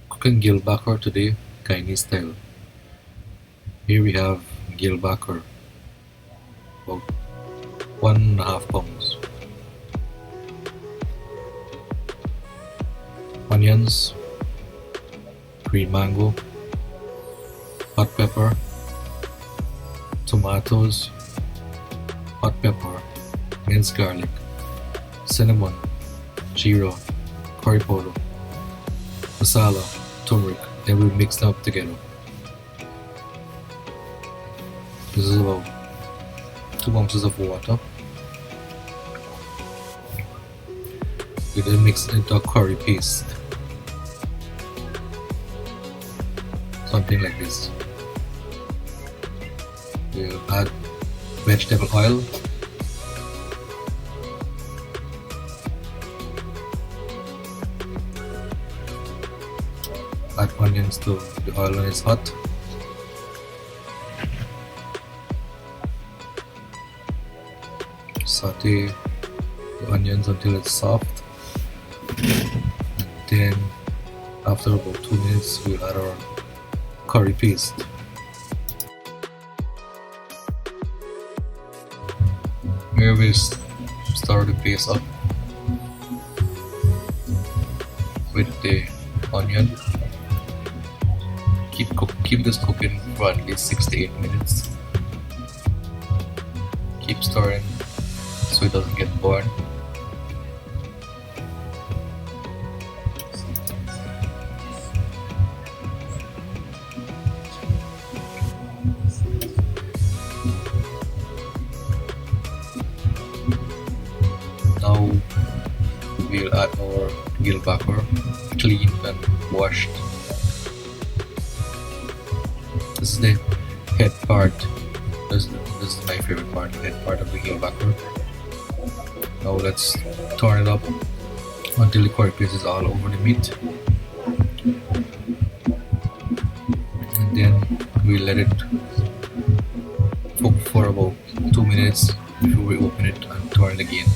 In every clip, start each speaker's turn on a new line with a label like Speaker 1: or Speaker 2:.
Speaker 1: Cooking Gillbacker today, Guyanese style. Here we have Gillbacker, about 1.5 pounds. Onions, green mango, hot pepper, tomatoes, hot pepper, minced garlic, cinnamon, jeera, curry powder, masala, turmeric. Then we mix them up together. This is about 2 ounces of water. We then mix it into a curry paste. Something like this. We'll add vegetable oil, add onions to the oil when it's hot. Saute the onions until it's soft. Then after about 2 minutes we'll add our curry paste. Here we stir the paste up with the onion. Keep this cooking for at least 6 to 8 minutes. Keep stirring so it doesn't get burned. Now we'll add our Gillbacker, cleaned and washed. This is the head part. This is my favorite part, the head part of the Gillbacker. Now let's turn it up until the curry paste is all over the meat. And then we let it cook for about 2 minutes before we open it and turn it again.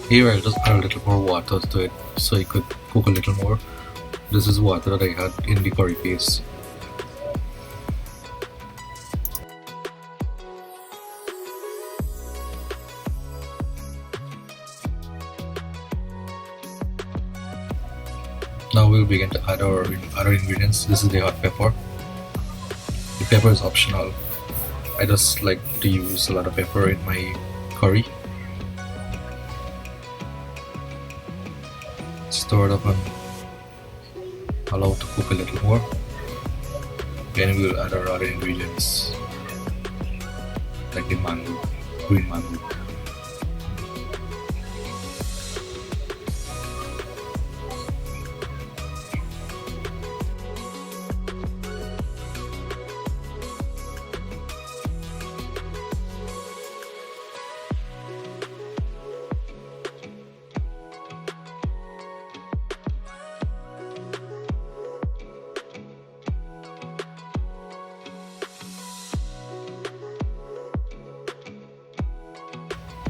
Speaker 1: Here I'll just add a little more water to it so it could cook a little more. This is water that I had in the curry paste. Now we'll begin to add our other ingredients. This is the hot pepper. The pepper is optional. I just like to use a lot of pepper in my curry. Stir it up and allow it to cook a little more. Then we'll add our other ingredients like the mango, green mango.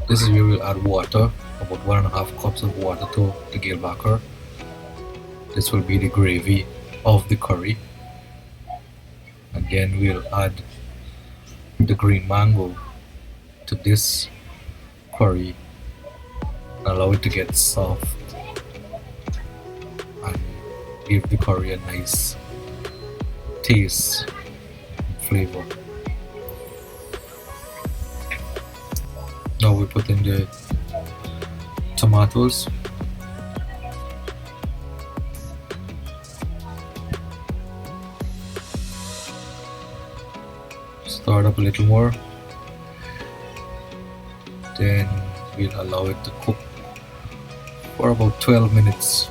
Speaker 1: This is where we'll add water, about 1.5 cups of water to the Gillbacker. This will be the gravy of the curry. And then we'll add the green mango to this curry and allow it to get soft and give the curry a nice taste and flavor. Now we put in the tomatoes. Stir it up a little more. Then we'll allow it to cook for about 12 minutes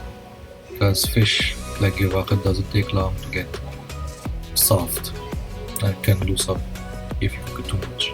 Speaker 1: because fish like Gillbacker doesn't take long to get soft and it can lose up if you cook it too much.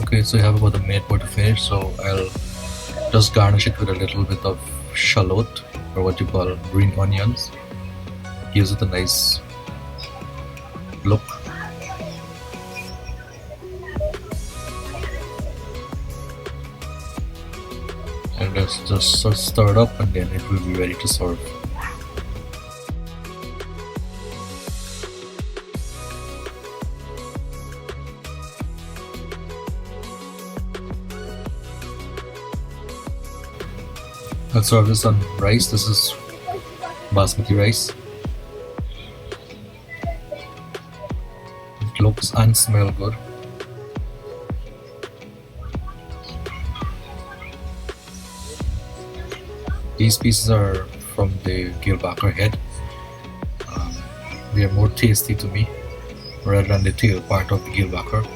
Speaker 1: Okay, so you have about a minute more to finish, so I'll just garnish it with a little bit of shallot, or what you call green onions. Gives it a nice look. And let's just stir it up and then it will be ready to serve. I'll serve this on rice. This is basmati rice. It looks and smells good. These pieces are from the Gillbacker head. They are more tasty to me rather than the tail part of the Gillbacker.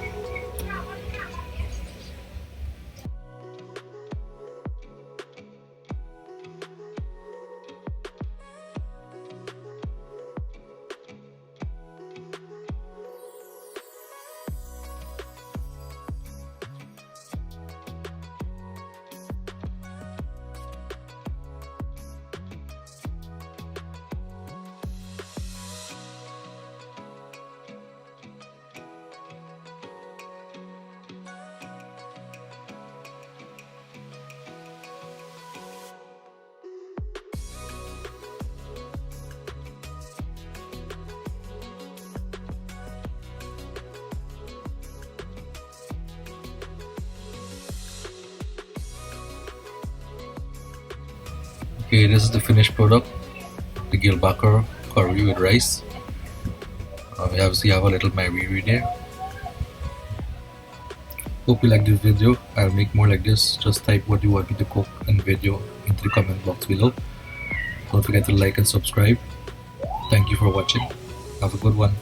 Speaker 1: Okay, this is the finished product, the Gillbacker curry with rice. We obviously have a little marinade there. Hope you like this video. I'll make more like this. Just type what you want me to cook and video into the comment box below. Don't forget to like and subscribe. Thank you for watching. Have a good one.